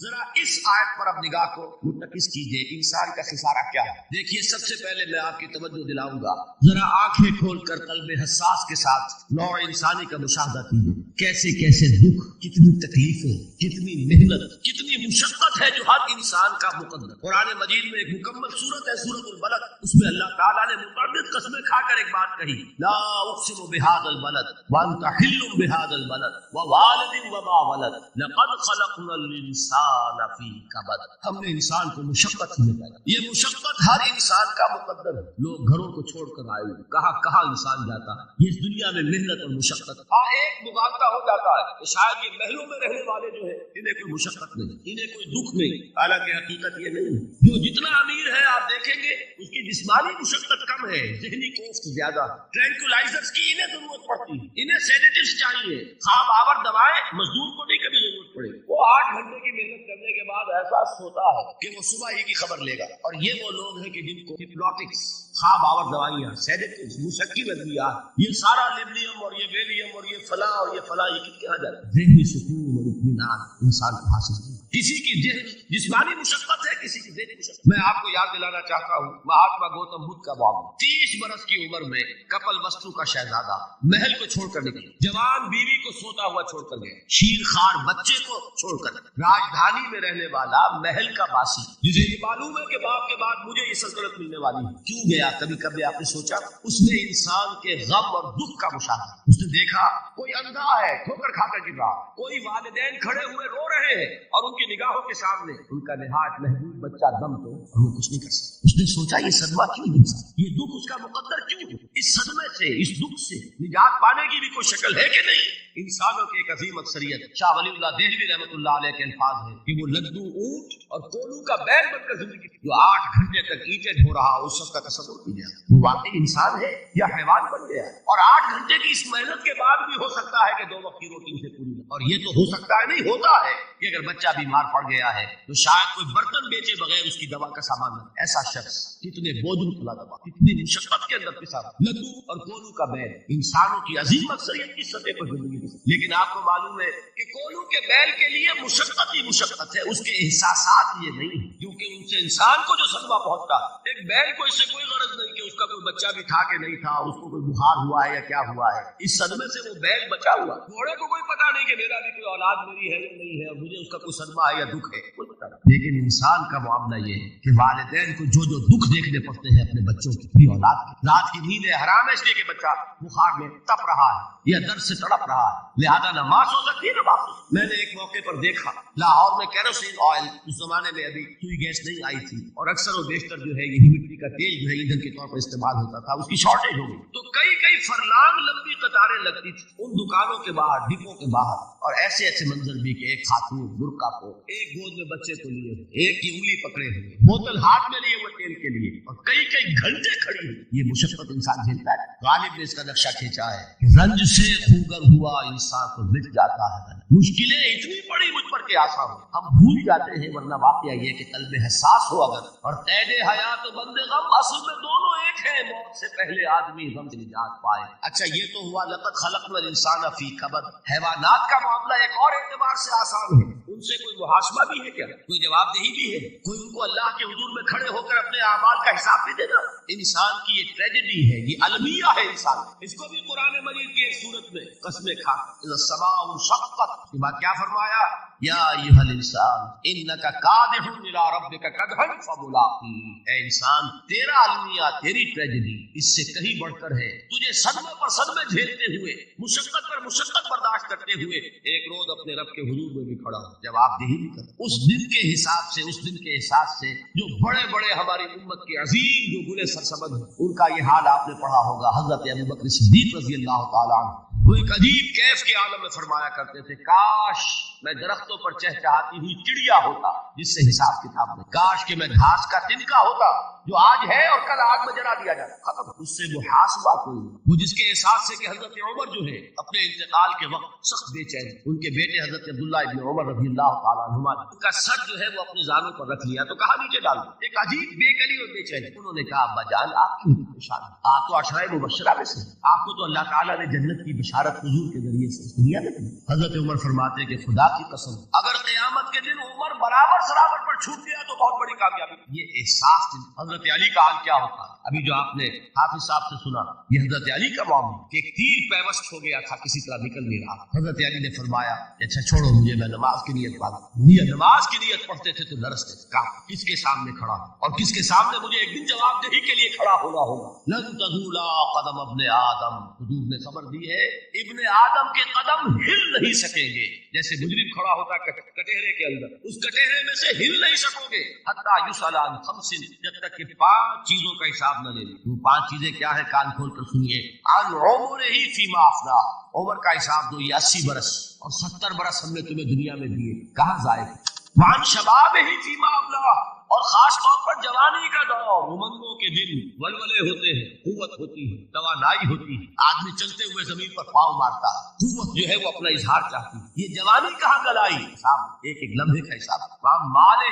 ذرا اس آیت پر اب نگاہ کو مرتکز کیجئے، انسان کا خسارہ کیا ہے۔ دیکھیے سب سے پہلے میں آپ کی توجہ دلاؤں گا، ذرا آنکھیں کھول کر قلب حساس کے ساتھ نوع انسانی کا مشاہدہ کیجئے، کیسے کیسے دکھ، کتنی تکلیفیں، کتنی محنت، کتنی مشقت ہے جو ہر انسان کا مقدر۔ قرآن مجید میں ایک مکمل سورت ہے، سورت البلد، اس میں اللہ تعالیٰ نے متعدد قسمیں کھا کر ایک بات کہی، لا اقسم بہذا البلد وانت حل بہذا البلد ووالد وما ولد لقد خلقنا الانسان فی کبد۔ ہم نے انسان کو مشقت ہی میں پیدا، یہ مشقت ہر انسان کا مقدر ہے۔ لوگ گھروں کو چھوڑ کر آئے، کہاں کہاں انسان جاتا ہے، یہ اس دنیا میں محنت اور مشقت۔ ہاں ایک مبالغہ ہو جاتا ہے کہ شاید یہ محلوں میں رہنے والے جو ہیں انہیں کوئی مشقت نہیں، انہیں کوئی دکھ نہیں، حالانکہ حقیقت یہ نہیں ہے۔ جو جتنا امیر ہے آپ دیکھیں گے اس کی جسمانی مشقت کم ہے، ذہنی کوفت زیادہ۔ ٹرینکولائزرز کی انہیں ضرورت پڑتی ہے، انہیں سیڈیٹیوز چاہیے، خواب آور دوائیں مزدور کو نہیں کبھی ضرورت پڑے۔ وہ 8 گھنٹے کی محنت کرنے کے بعد احساس ہوتا ہے کہ وہ صبح ہی کی خبر لے گا۔ اور یہ وہ لوگ ہیں کہ جن کو ہپنوٹکس، خواب آور دوائیاں، سیڈیٹیوز، مسکن ادویات، یہ سارا لیبلیم اور یہ ویلیم اور یہ فلاں اور یہ فلاں، یہ کہاں جاتا ہے؟ ذہنی سکون اور اطمینان انسان کو حاصل نہیں۔ کسی کی جسمانی مشقت ہے، کسی کی ذہنی مشقت۔ میں آپ کو یاد دلانا چاہتا ہوں مہاتما گوتم بدھ کا معاملہ۔ 30 برس کی عمر میں کپل وستو کا شہزادہ محل کو چھوڑ کر نکلے، جوان بیوی کو سوتا ہوا چھوڑ کر گئے، شیر خوار بچے کو چھوڑ کر، راجدھانی میں رہنے والا محل کا باسی جسے یہ معلوم ہے کہ باپ کے بعد مجھے یہ سلطنت ملنے والی ہے، کیوں گیا؟ کبھی کبھی آپ نے سوچا؟ اس نے انسان کے غم اور دکھ کا مشاہدہ، اس نے دیکھا کوئی اندھا ہے ٹھوکر کھا کر گر رہا، کوئی والدین کھڑے ہوئے رو رہے ہیں اور ان کی نگاہوں کے سامنے ان کا نہایت محبوب بچہ دم تو اور وہ کچھ نہیں کر سکتا۔ اس نے سوچا یہ صدمہ کیوں انسان، یہ دکھ اس کا مقدر کیوں؟ اس صدمے سے، اس دکھ سے نجات پانے کی بھی کوئی شکل ہے کہ نہیں؟ انسانوں کی ایک عظیم اکثریت، شاہ ولی اللہ دہلوی رحمۃ اللہ علیہ کے الفاظ ہیں کہ وہ لدو اونٹ اور کولو کا بیل بن کر زندگی جو 8 گھنٹے تک اینٹیں ڈھو رہا، اس شخص کا تصور کیجیے، وہ واقعی انسان ہے یا حیوان بن گیا ہے؟ اور 8 گھنٹے کی اس محنت کے بعد بھی ہو سکتا ہے کہ 2 وقت کی روٹی اسے پوری نہ، اور یہ تو ہو سکتا ہے، نہیں ہوتا ہے کہ اگر بچہ بیمار پڑ گیا ہے تو شاید کوئی برتن بیچے بغیر اس کی دوا کا سامان نہ۔ ایسا شخص کتنے بوجھ پلا دوا، کتنی مشقت کے اندر پسا، لدو اور کولو کا بیل، انسانوں کی عظیم اکثریت کی سطح پر زندگی کی۔ لیکن آپ کو معلوم ہے کہ کولو کے بیل کے لیے مشقت ہی مشقت ہے، اس کے احساسات یہ نہیں ہے، کیونکہ ان سے انسان کو جو صدمہ پہنچتا، ایک بیل کو اس سے کوئی غرض نہیں کہ اس کا کوئی بچہ بھی تھا کہ نہیں تھا، اس کو کوئی بخار ہوا ہے یا کیا ہوا ہے، اس صدمے سے وہ بیل بچا ہوا۔ گھوڑے کو کوئی پتا نہیں کہ میرا بھی کوئی اولاد میری ہے یا نہیں ہے، اور مجھے اس کا کوئی صدمہ ہے یا دکھ ہے، کوئی پتا نہیں۔ لیکن انسان کا معاملہ یہ ہے کہ والدین کو جو دکھ دیکھنے پڑتے ہیں اپنے بچوں کی بھی اولاد کی، رات کی نیندیں حرام ہے اس لیے کہ بچہ بخار میں تپ رہا ہے یا درد سے تڑپ رہا ہے، لہذا نہ ماں سو سکتی ہے نہ باپ۔ میں نے ایک موقع پر دیکھا لاہور میں کیروسین آئل، اس زمانے میں ابھی سوئی گیس نہیں آئی تھی، اور اکثر و بیشتر جو ہے یہ مٹی کا تیل جو ہے ایندھن کے طور پر استعمال ہوتا تھا، اس کی شارٹیج ہو گئی، تو کئی فرلانگ لمبی قطاریں لگتی تھی ان دکانوں کے باہر، ڈپو کے باہر، اور ایسے منظر بھی کہ ایک خاتون برقع کو، ایک گود میں بچے کو لیے، ایک کی انگلی پکڑے ہوئے، بوتل ہاتھ میں لیے ہوئے تیل کے لیے، اور کئی گھنٹے کھڑی ہوئی۔ یہ مشقت انسان جھیلتا ہے۔ غالب نے اس کا نقشہ کھینچا ہے کہ رنج سے خوگر ہوا انسان کو مٹ جاتا ہے، مشکلیں اتنی بڑی مجھ پر کہ آسان ہو، ہم بھول جاتے ہیں، ورنہ واقعہ یہ کہ قلب حساس ہو اگر، اور قید حیات و بند غم، اصل میں دونوں ایک ہیں، موت سے پہلے آدمی غم سے نجات پائے۔ اچھا یہ تو ہوا لقد خلقنا الانسان فی کبد۔ حیوانات کا معاملہ ایک اور اعتبار سے آسان ہے، ان سے کوئی محاسبہ بھی ہے کیا؟ کوئی جواب دہی بھی ہے؟ کوئی ان کو اللہ کے حضور میں کھڑے ہو کر اپنے اعمال کا حساب بھی دے گا؟ انسان کی یہ ٹریجڈی ہے، یہ المیہ ہے انسان، اس کو بھی قرآن مجید کی ایک سورت میں قسمیں کھا، اذا السماء انشقت، کے بعد کیا فرمایا؟ یا ایھا الانسان انک کادح الی ربک کدحا فملاقیہ۔ اے انسان تیرا المیہ، تیری ٹریجڈی اس سے کہیں بڑھ کر ہے، تجھے صدمے پر صدمے جھیلتے ہوئے، مشقت پر مشقت برداشت کرتے ہوئے ایک روز اپنے رب کے حضور میں بھی کھڑا ہو، جواب دہی بھی کر۔ اس دن کے حساب سے، اس دن کے احساس سے جو بڑے ہماری امت کے عظیم جو گلے سرسبد ہیں، ان کا یہ حال آپ نے پڑھا ہوگا۔ حضرت ابوبکر صدیق رضی اللہ تعالیٰ عنہ وہ ایک عجیب کیف کے عالم میں فرمایا کرتے تھے، کاش میں درختوں پر چہچہاتی ہوئی چڑیا ہوتا جس سے حساب کتاب نہیں، کاش کہ میں گھاس کا تنکا ہوتا جو آج ہے اور کل آگ میں جلا دیا جاتا، ختم، اس سے محاسبہ کوئی نہیں۔ وہ جس کے احساس سے کہ حضرت عمر جو ہے اپنے انتقال کے وقت سخت بے چین، ان کے بیٹے حضرت عبداللہ ابن عمر رضی اللہ تعالیٰ عنہما ان کا سر جو ہے وہ اپنے زانوں پر رکھ لیا تو کہا نیچے ڈال دو، ایک عجیب بے کلی اور بے چین۔ انہوں نے کہا ابا جان آپ کیوں پریشان ہیں؟ آپ تو عشرہ مبشرہ میں سے، آپ کو تو اللہ تعالیٰ نے جنت کی بشارت حضور کے ذریعے سے اس دنیا میں دی۔ حضرت عمر فرماتے کہ خدا اللہ کی قسم اگر قیامت کے دن عمر برابر سرابر پر چھوٹ گیا تو بہت بڑی کامیابی. یہ احساس حضرت علی کا حال کیا ہوتا ہے. ابھی جو آپ نے حافظ صاحب سے سنا یہ حضرت علی کا معاملہ کہ ایک تیر پیوست ہو گیا تھا کسی طرح نکل نہیں رہا. حضرت علی نے فرمایا اچھا چھوڑو مجھے میں نماز کی نیت پڑھوں. نماز کی نیت پڑھتے تھے تو لرزتے تھے. کہا کس کے سامنے کھڑا اور کس کے سامنے مجھے ایک دن جواب دہی کے لیے کھڑا ہونا ہوگا. لن تزولا قدم ابن آدم. حضور نے خبر دی ہے ابن آدم کے قدم ہل نہیں سکیں گے. جیسے مجرم کھڑا ہوتا ہے کٹہرے کے اندر اس کٹہرے میں سے ہل نہیں سکو گے. حتی یسأل عن خمس جب تک کہ 5 چیزوں کا حساب نہ لے لیں. وہ 5 چیزیں کیا ہے کان کھول کر سنیے. عن عمرہ فیما افنا. عمر کا حساب دو. یہ 80 برس اور 70 برس ہم نے تمہیں دنیا میں دیے کہاں ضائع. وعن شبابہ فیما ابلا. اور خاص طور پر جوانی کا دور. امنگوں کے دن ولولے ہوتے ہیں قوت ہوتی ہے توانائی ہوتی ہے. آدمی چلتے ہوئے زمین پر پاؤں مارتا ہے. قوت جو ہے وہ اپنا اظہار چاہتی ہے. یہ جوانی کہاں گلائی حساب ایک ایک لمحے کا حساب. مالہ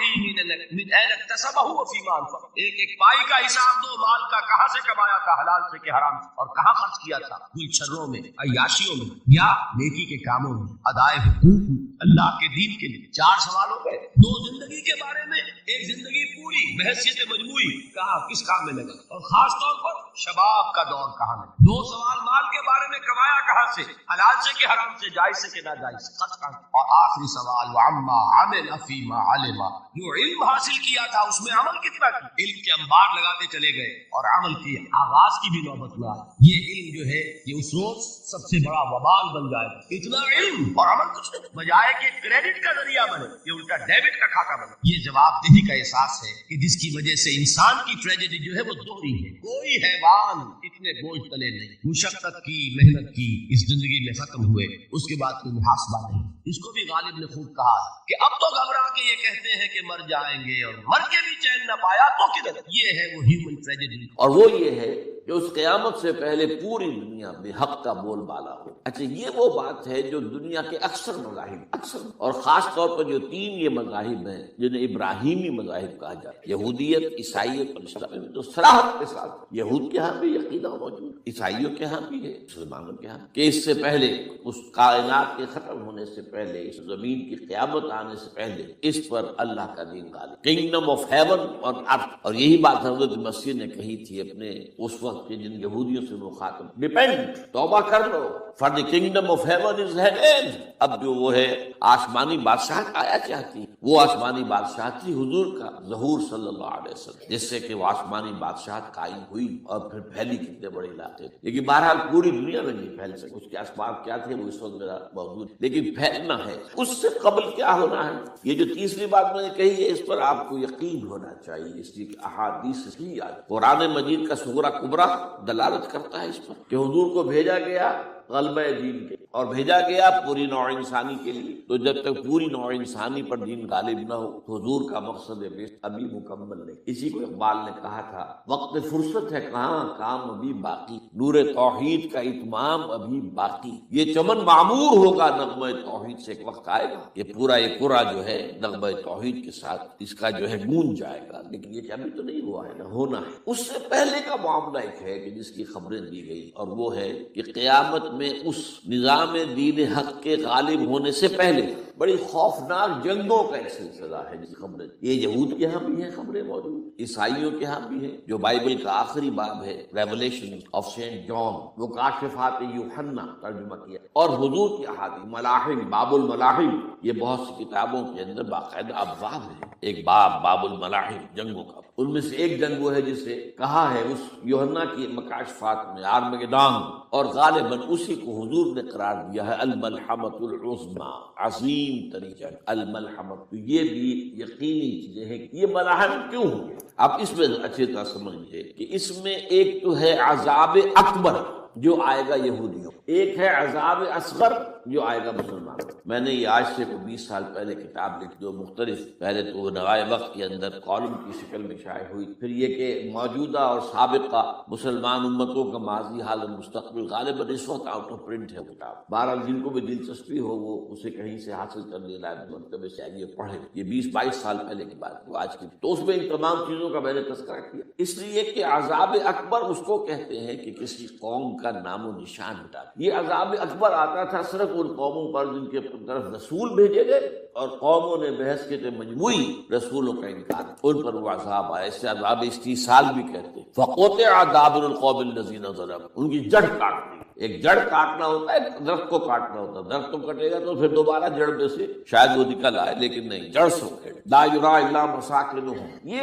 من این اکتسبہ وفیما انفق. ایک ایک پائی کا حساب دو. مال کا کہاں سے کمایا تھا حلال سے کہ حرام سے اور کہاں خرچ کیا تھا. کوئی شروں میں عیاشیوں میں یا نیکی کے کاموں میں. ادائے حقوق اللہ کے دین کے لیے. 4 سوال ہو گئے. 2 زندگی کے بارے میں. ایک زندگی پوری بحیثیت مجموعی کہاں کس کام میں لگا اور خاص طور پر شباب کا دور کہاں لگا. 2 سوال مال کے بارے میں. کمایا کہاں سے حلال سے کہ حرام سے جائز سے کہ ناجائز سے خرچ کہاں. اور آخری سوال وعما عمل فیما علم. جو علم حاصل کیا تھا اس میں عمل کتنا کیا. علم کے انبار لگاتے چلے گئے اور عمل کی آغاز کی بھی نوبت نہ آئی. یہ علم جو ہے یہ اس روز سب سے بڑا وبال بن جائے. اتنا علم اور عمل کچھ نہیں بجائے کہ کریڈٹ کا ذریعہ بنے یہ الٹا ڈیبٹ کا کھاتا بنے. یہ جواب دہی کا احساس ہے کہ جس کی وجہ سے انسان کی ٹریجڈی جو ہے وہ دوہری ہے. کوئی حیوان اتنے بوجھ تلے نہیں. مشقت کی محنت کی اس زندگی میں ختم ہوئے اس کے بعد کوئی محاسبہ نہیں. اس کو بھی غالب نے خوب کہا کہ اب تو گھبرا کے یہ کہتے ہیں کہ مر جائیں گے اور مر کے بھی چین نہ پایا تو کدھر. یہ ہے وہ ہیومن ٹریجڈی. اور وہ یہ ہے کہ اس قیامت سے پہلے پوری دنیا میں حق کا بول بالا ہو. اچھا یہ وہ بات ہے جو دنیا کے اکثر مذاہب اکثر اور خاص طور پر جو 3 یہ مذاہب ہیں جنہیں ابراہیمی مذاہب کہا جاتا ہے یہودیت عیسائیت اور اسلام میں تو صراحت کے ساتھ یہود کے ہاں بھی یہ عقیدہ موجود عیسائیوں کے ہاں بھی ہے مسلمانوں کے ہاں کہ اس سے پہلے اس کائنات کے ختم ہونے سے پہلے اس زمین کی قیامت آنے سے پہلے اس پر اللہ کا دین غالب. کنگڈم آف ہیون اور ارتھ. اور یہی بات حضرت مسیح نے کہی تھی اپنے اس وقت کے جن یہودیوں سے مخاطب. ڈیپینڈ توبہ کر لو for the kingdom of heaven is at hand. اب جو وہ ہے آسمانی بادشاہت آیا چاہتی وہ آسمانی بادشاہت تھی حضور کا ظہور صلی اللہ علیہ وسلم جس سے کہ وہ آسمانی بادشاہت قائم ہوئی اور پھر پھیلی کتنے بڑے علاقے. لیکن بہرحال پوری دنیا میں نہیں پھیل سکے. اس کے اسباب کیا تھے وہ اس وقت میرا موجود لیکن پھیلنا ہے. اس سے قبل کیا ہونا ہے یہ جو تیسری بات میں نے کہی ہے اس پر آپ کو یقین ہونا چاہیے. اس لیے کہ احادیث ہی قرآن مجید کا صغرا کبرا دلالت کرتا ہے اس پر کہ حضور کو بھیجا گیا غلبہ دین کے اور بھیجا گیا پوری نوع انسانی کے لیے. تو جب تک پوری نوع انسانی پر دین غالب نہ ہو تو حضور کا مقصد ابھی مکمل نہیں. اسی کو اقبال نے کہا تھا وقت فرصت ہے کہاں کام ابھی باقی. نور توحید کا اتمام ابھی باقی. یہ چمن معمور ہوگا نغمہ توحید سے. ایک وقت آئے گا یہ پورا یہ قرا جو ہے نغمہ توحید کے ساتھ اس کا جو ہے گونج جائے گا. لیکن یہ ابھی تو نہیں ہوا ہے نہ ہونا ہے. اس سے پہلے کا معاملہ ایک ہے کہ جس کی خبریں دی گئی اور وہ ہے کہ قیامت میں اس نظام دین حق کے غالب ہونے سے پہلے بڑی خوفناک جنگوں کا ایک سلسلہ ہے جس خبریں یہ یہود کے ہاں بھی ہیں خبریں موجود عیسائیوں کے ہاں بھی ہیں. جو بائبل کا آخری باب ہے ریولیشن آف سینٹ جان وہ کاشفات یوحنا ترجمہ کیا اور حضور کی احادیث ملاحم باب الملاحم یہ بہت سی کتابوں کے اندر باقاعدہ ابواب ہے. ایک باب الملاحم جنگوں کا ان میں سے ایک جنگ وہ ہے جسے کہا ہے اس یوحنا کی مکاشفات میں آرمگدان اور غالباً اسی کو حضور نے قرار دیا ہے الملحمۃ العظمی عظیم ترین جنگ الملحمۃ. تو یہ بھی یقینی چیزیں ہیں کہ یہ ملاحم کیوں ہوں گے. آپ اس میں اچھی طرح سمجھیے کہ اس میں ایک تو ہے عذاب اکبر جو آئے گا یہودیوں ایک ہے عذاب اصغر جو آئے گا مسلمانوں. میں نے یہ آج سے 20 سال پہلے کتاب لکھی جو مختلف پہلے تو وہ نوائے وقت کے اندر کالم کی شکل میں شائع ہوئی پھر یہ کہ موجودہ اور سابقہ مسلمان امتوں کا ماضی حال اور مستقبل غالباً اس وقت آؤٹ آف پرنٹ ہے کتاب. بہرحال جن کو بھی دلچسپی ہو وہ اسے کہیں سے حاصل کرنے لائق مرتبے سے آگے پڑھے. یہ 20-22 سال پہلے کی بات وہ آج کی تو اس میں ان تمام چیزوں کا میں نے تذکرہ کیا اس لیے کہ عذاب اکبر اس کو کہتے ہیں کہ کسی قوم کا نام و نشان ہٹا. یہ عذاب اکبر آتا تھا صرف ان قوموں پر جن کے طرف رسول بھیجے گئے اور قوموں نے بحث کے مجموعی رسولوں کا انکار، ان پر وہ عذاب آئے، اس سے عذاب استیصال بھی کہتے ہیں۔ فقطع دابر القوم الذین ظلموا، ان کی جڑ کاٹ دی۔ ایک جڑ کاٹنا ہوتا ہے، ایک درخت کو کاٹنا ہوتا ہے، درخت تو کٹے گا تو پھر دوبارہ جڑ میں سے شاید وہ نکل آئے، لیکن نہیں، جڑ سے لا یرا الا مساکنہم۔ یہ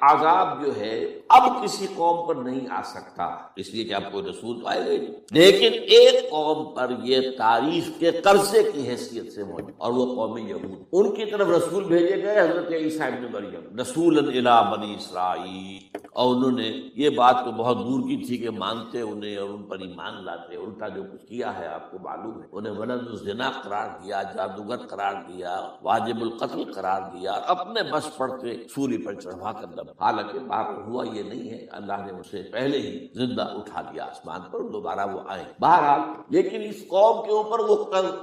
عذاب جو ہے اب کسی قوم پر نہیں آ سکتا، اس لیے کہ اب کوئی رسول تو آئے گا نہیں، لیکن ایک قوم پر یہ تاریخ کے قرضے کی حیثیت سے موجود، اور وہ قوم یہود۔ ان کی طرف رسول بھیجے گئے حضرت عیسیٰ ابن مریم رسولا الی بنی اسرائیل، اور انہوں نے یہ بات تو بہت دور کی تھی کہ مانتے انہیں اور ان پر ایمان لاتے، الٹا جو کچھ کیا ہے آپ کو معلوم ہے، انہیں ولد الزنا قرار دیا، جادوگر قرار دیا، واجب القتل قرار دیا، اپنے بس پڑتے سولی پر چڑھوا کر دم، حالانکہ بات ہوا یہ نہیں ہے، اللہ نے اسے پہلے ہی زندہ اٹھا دیا آسمان پر، دوبارہ وہ آئے۔ بہرحال لیکن اس قوم کے اوپر وہ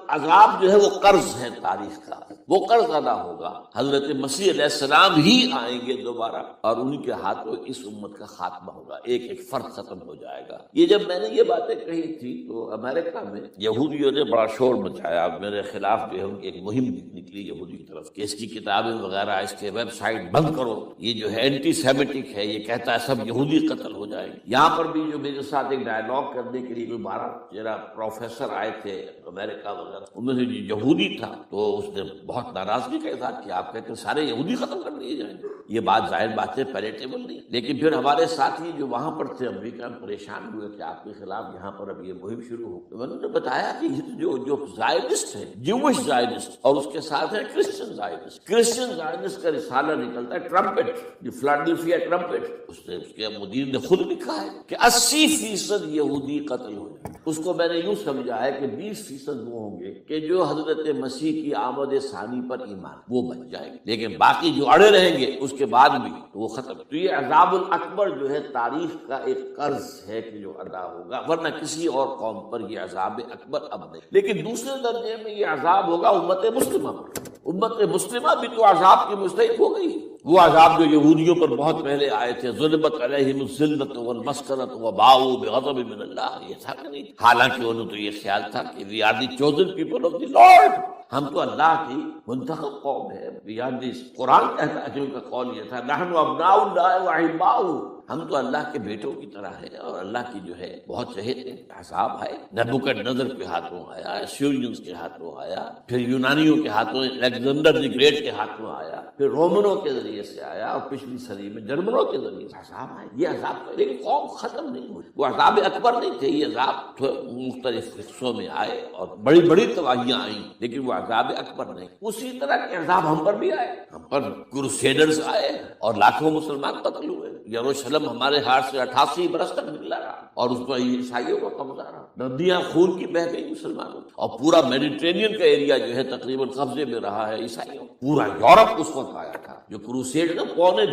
عذاب جو ہے وہ قرض ہے تاریخ کا، وہ قرض ادا ہوگا۔ حضرت مسیح علیہ السلام ہی آئیں گے دوبارہ، اور ان کے ہاتھوں اس امت کا خاتمہ ہوگا، ایک ایک فرد ختم ہو جائے گا۔ یہ جب میں نے یہ باتیں کہی تھی تو امریکہ میں یہودیوں نے بڑا شور مچایا، میرے خلاف جو ہے ان کی ایک مہم نکلی یہودی کی طرف کہ اس کی کتابیں وغیرہ، اس کے ویب سائٹ بند کرو، یہ جو ہے اینٹی سیمیٹک ہے، یہ کہتا ہے سب یہودی قتل ہو جائیں گے۔ یہاں پر بھی جو میرے ساتھ ایک ڈائیلاگ کرنے کے لیے کوئی 12 پروفیسر آئے تھے امریکہ وغیرہ، ان میں سے جو یہودی تھا تو اس نے بہت ناراضگی کا اظہار کیا، آپ کہتے ہیں سارے یہودی ختم کر دیے جائیں گے۔ یہ بات ظاہر بات ہے پیلیٹیبل نہیں، لیکن پھر ہمارے ساتھی جو وہاں پر تھے امریکہ میں پریشان ہوئے کہ آپ کے خلاف یہاں پر اب یہ مہم شروع ہو۔ تو انہوں نے بتایا کہ جو زائنسٹ ہے، جوش زائنسٹ، اور اس کے ساتھ ہے کرسچن زائنسٹ۔ کرسچن زائنسٹ کا رسالہ نکلتا ہے ٹرمپٹ، جو فلاڈیلفیا ٹرمپٹ، اس کے مدیر نے خود لکھا ہے کہ 80% یہودی قتل ہو جائے۔ اس کو میں نے یوں سمجھا ہے کہ 20% وہ ہوں گے کہ جو حضرت مسیح کی آمد ثانی پر ایمان وہ بچ جائیں گے، لیکن باقی جو اڑے رہیں گے اس کے بعد بھی وہ ختم۔ تو یہ عذاب الاکبر جو ہے تاریخ کا ایک قرض ہے کہ جو ادا ہوگا، ورنہ کسی اور قوم پر یہ عذاب اکبر اب نہیں۔ لیکن دوسرے درجے میں یہ عذاب ہوگا امت مسلمہ پر۔ امت مسلمہ بھی تو عذاب کی مستحق ہو گئی۔ وہ عذاب جو یہودیوں پر بہت پہلے آئے تھے، ضربت علیہم الذلۃ والمسکنۃ وباؤوا بغضب من اللہ، یہ تھا کہ نہیں؟ حالانکہ انہوں تو یہ خیال تھا کہ we are the chosen people of the lord, ہم تو اللہ کی منتخب قوم ہے۔ وی آر دی، قرآن کہتا ہے کہ ان کا قول یہ تھا نحن ابناء اللہ واحباؤہ، ہم تو اللہ کے بیٹوں کی طرح ہیں اور اللہ کی جو ہے بہت چہیتے ہیں۔ عذاب آئے، نبوکدنضر کے ہاتھوں آیا، اسیرینز کے ہاتھوں آیا، پھر یونانیوں کے ہاتھوں، الیگزینڈر دی گریٹ کے ہاتھوں آیا، پھر رومنوں کے ذریعے سے آیا، اور پچھلی صدی میں جرمنوں کے ذریعے سے عذاب آئے۔ یہ عذاب، لیکن قوم ختم نہیں ہوئی، وہ عذاب اکبر نہیں تھے، یہ عذاب مختلف حصوں میں آئے اور بڑی بڑی تباہیاں آئیں، لیکن وہ عذاب اکبر نہیں۔ اسی طرح کے عذاب ہم پر بھی آئے، ہم پر کروسیڈرز آئے اور لاکھوں مسلمان قتل ہوئے۔ یروشلم ہمارے ہاتھ سے 88 برس تک نکلا رہا اور اس پر عیسائیوں کا قبضہ رہا، ندیاں خون کی بہہ گئی مسلمانوں، اور پورا میڈیٹرینین کا ایریا جو ہے تقریباً قبضے میں رہا ہے عیسائیوں۔ پورا یورپ اس وقت آیا تھا جو کروسیڈ نے